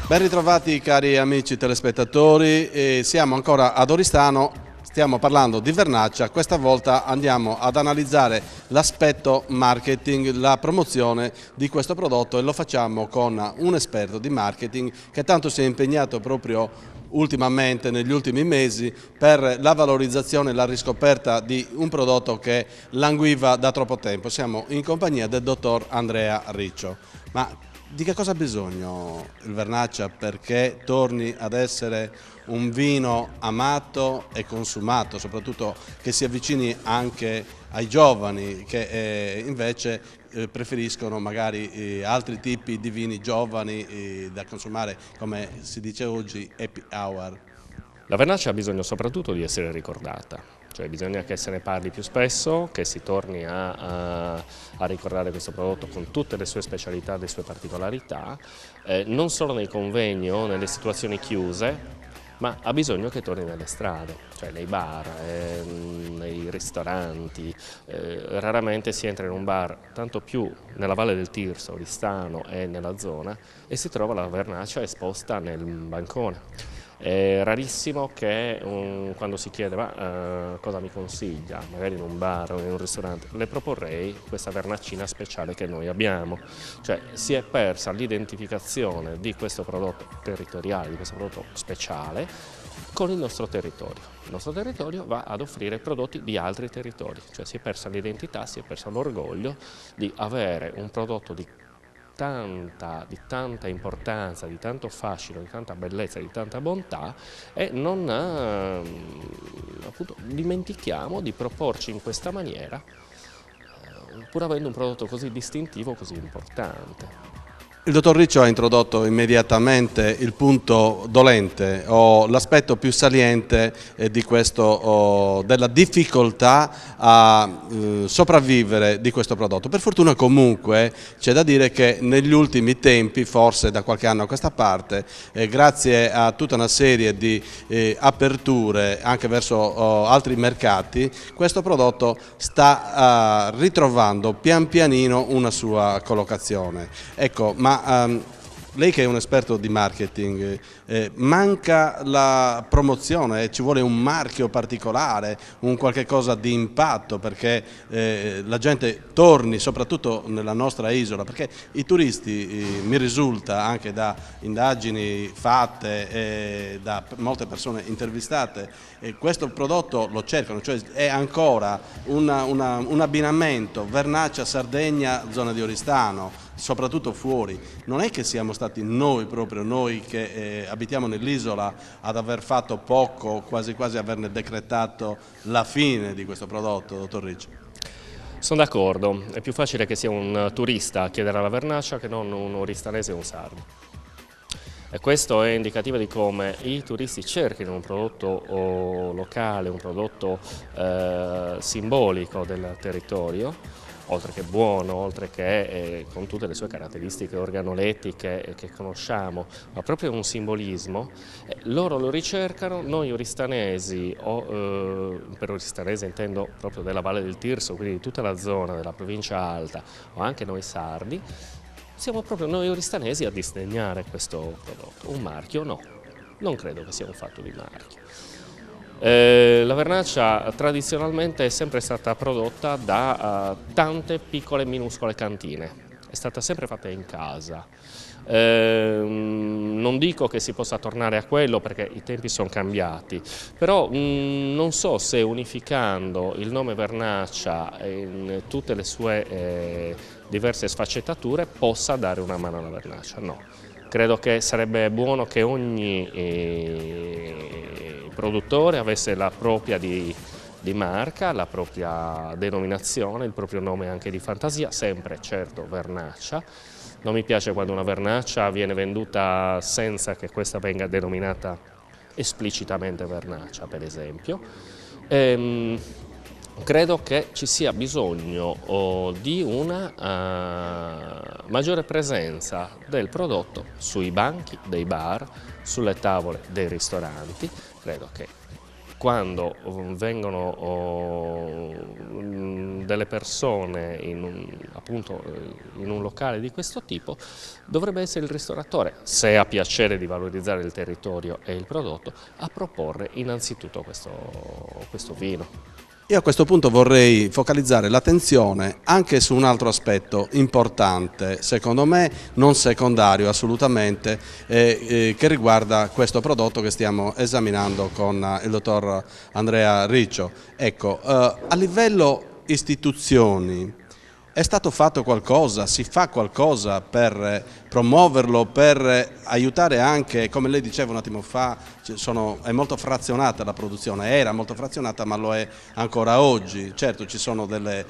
Ben ritrovati cari amici telespettatori, siamo ancora ad Oristano, stiamo parlando di Vernaccia, questa volta andiamo ad analizzare l'aspetto marketing, la promozione di questo prodotto e lo facciamo con un esperto di marketing che tanto si è impegnato proprio ultimamente, negli ultimi mesi, per la valorizzazione e la riscoperta di un prodotto che languiva da troppo tempo. Siamo in compagnia del dottor Andrea Riccio. Ma di che cosa ha bisogno il Vernaccia perché torni ad essere un vino amato e consumato, soprattutto che si avvicini anche ai giovani che invece preferiscono magari altri tipi di vini giovani da consumare, come si dice oggi, happy hour? La vernaccia ha bisogno soprattutto di essere ricordata, cioè bisogna che se ne parli più spesso, che si torni a ricordare questo prodotto con tutte le sue specialità, le sue particolarità, non solo nei convegni o nelle situazioni chiuse, ma ha bisogno che torni nelle strade, cioè nei bar, nei ristoranti. Raramente si entra in un bar, tanto più nella Valle del Tirso, Oristano e nella zona, e si trova la vernaccia esposta nel bancone. È rarissimo che quando si chiede cosa mi consiglia, magari in un bar o in un ristorante, le proporrei questa vernaccina speciale che noi abbiamo. Cioè si è persa l'identificazione di questo prodotto territoriale, di questo prodotto speciale con il nostro territorio. Il nostro territorio va ad offrire prodotti di altri territori, cioè si è persa l'identità, si è perso l'orgoglio di avere un prodotto di tanta importanza, di tanto fascino, di tanta bellezza, di tanta bontà e non appunto, dimentichiamo di proporci in questa maniera pur avendo un prodotto così distintivo, così importante. Il dottor Riccio ha introdotto immediatamente il punto dolente o l'aspetto più saliente di questo, della difficoltà a sopravvivere di questo prodotto. Per fortuna comunque c'è da dire che negli ultimi tempi, forse da qualche anno a questa parte, grazie a tutta una serie di aperture anche verso altri mercati, questo prodotto sta ritrovando pian pianino una sua collocazione. Ecco, ma lei che è un esperto di marketing, manca la promozione, ci vuole un marchio particolare, un qualche cosa di impatto perché la gente torni soprattutto nella nostra isola, perché i turisti, mi risulta anche da indagini fatte da molte persone intervistate, questo prodotto lo cercano, cioè è ancora un abbinamento Vernaccia-Sardegna, zona di Oristano, soprattutto fuori. Non è che siamo stati noi, proprio noi che abitiamo nell'isola, ad aver fatto poco, quasi quasi averne decretato la fine di questo prodotto, dottor Ricci? Sono d'accordo, è più facile che sia un turista a chiedere la vernaccia che non un oristanese o un sardo. E questo è indicativo di come i turisti cerchino un prodotto locale, un prodotto simbolico del territorio, oltre che buono, oltre che con tutte le sue caratteristiche organolettiche che conosciamo, ma proprio un simbolismo. Loro lo ricercano, noi oristanesi, per oristanese intendo proprio della Valle del Tirso, quindi di tutta la zona della provincia alta, o anche noi sardi, siamo proprio noi oristanesi a disdegnare questo prodotto. Un marchio no, non credo che sia un fatto di marchio. La vernaccia tradizionalmente è sempre stata prodotta da tante piccole minuscole cantine, è stata sempre fatta in casa. Non dico che si possa tornare a quello perché i tempi sono cambiati, però non so se unificando il nome vernaccia in tutte le sue diverse sfaccettature possa dare una mano alla vernaccia, no. Credo che sarebbe buono che ogni produttore avesse la propria di marca, la propria denominazione, il proprio nome anche di fantasia, sempre certo vernaccia. Non mi piace quando una vernaccia viene venduta senza che questa venga denominata esplicitamente vernaccia, per esempio. Credo che ci sia bisogno di una maggiore presenza del prodotto sui banchi dei bar, sulle tavole dei ristoranti. Credo che quando vengono delle persone appunto in un locale di questo tipo dovrebbe essere il ristoratore, se ha piacere di valorizzare il territorio e il prodotto, a proporre innanzitutto questo vino. Io a questo punto vorrei focalizzare l'attenzione anche su un altro aspetto importante, secondo me non secondario assolutamente, che riguarda questo prodotto che stiamo esaminando con il dottor Andrea Riccio. Ecco, a livello istituzioni è stato fatto qualcosa, si fa qualcosa per promuoverlo, per aiutare anche, come lei diceva un attimo fa, è molto frazionata la produzione, era molto frazionata ma lo è ancora oggi. Certo ci sono delle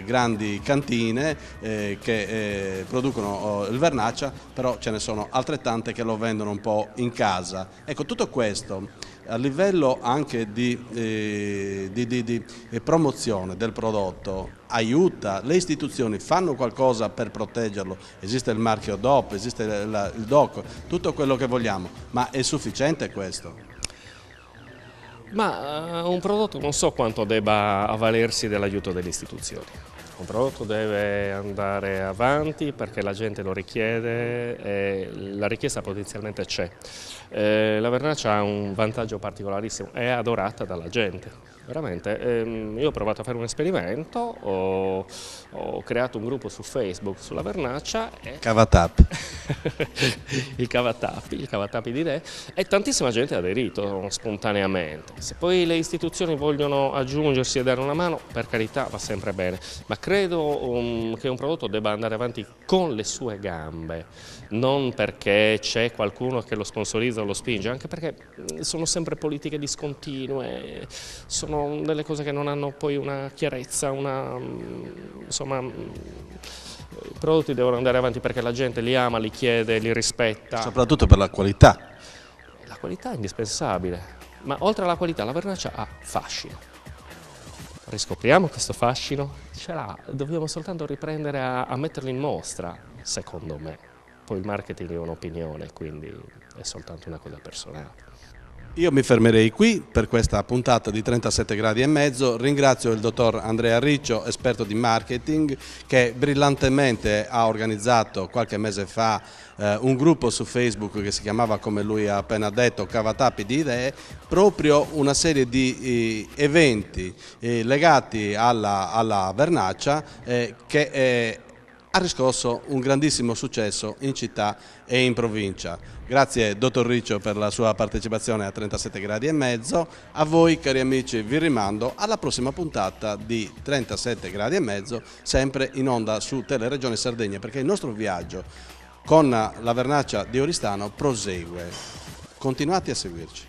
grandi cantine che producono il vernaccia, però ce ne sono altrettante che lo vendono un po' in casa. Ecco, tutto questo a livello anche di promozione del prodotto aiuta, le istituzioni fanno qualcosa per proteggerlo, esiste il marchio DOP, esiste il DOC, tutto quello che vogliamo, ma è sufficiente questo? Ma un prodotto non so quanto debba avvalersi dell'aiuto delle istituzioni. Un prodotto deve andare avanti perché la gente lo richiede e la richiesta potenzialmente c'è. La vernaccia ha un vantaggio particolarissimo, è adorata dalla gente. Veramente, io ho provato a fare un esperimento, ho creato un gruppo su Facebook sulla vernaccia. Cavatappi. Il cavatappi di Re, e tantissima gente ha aderito spontaneamente. Se poi le istituzioni vogliono aggiungersi e dare una mano, per carità, va sempre bene, ma credo che un prodotto debba andare avanti con le sue gambe, non perché c'è qualcuno che lo sponsorizza o lo spinge, anche perché sono sempre politiche discontinue, sono delle cose che non hanno poi una chiarezza, insomma, i prodotti devono andare avanti perché la gente li ama, li chiede, li rispetta. Soprattutto per la qualità. La qualità è indispensabile, ma oltre alla qualità la vernaccia ha fascino. Riscopriamo questo fascino? Ce l'ha, dobbiamo soltanto riprendere a metterlo in mostra, secondo me. Poi il marketing è un'opinione, quindi è soltanto una cosa personale. Io mi fermerei qui per questa puntata di 37 gradi e mezzo. Ringrazio il dottor Andrea Riccio, esperto di marketing, che brillantemente ha organizzato qualche mese fa un gruppo su Facebook che si chiamava, come lui ha appena detto, Cavatappi di Idee, proprio una serie di eventi legati alla vernaccia che ha riscosso un grandissimo successo in città e in provincia. Grazie dottor Riccio per la sua partecipazione a 37 gradi e mezzo. A voi cari amici vi rimando alla prossima puntata di 37 gradi e mezzo, sempre in onda su Teleregione Sardegna, perché il nostro viaggio con la vernaccia di Oristano prosegue. Continuate a seguirci.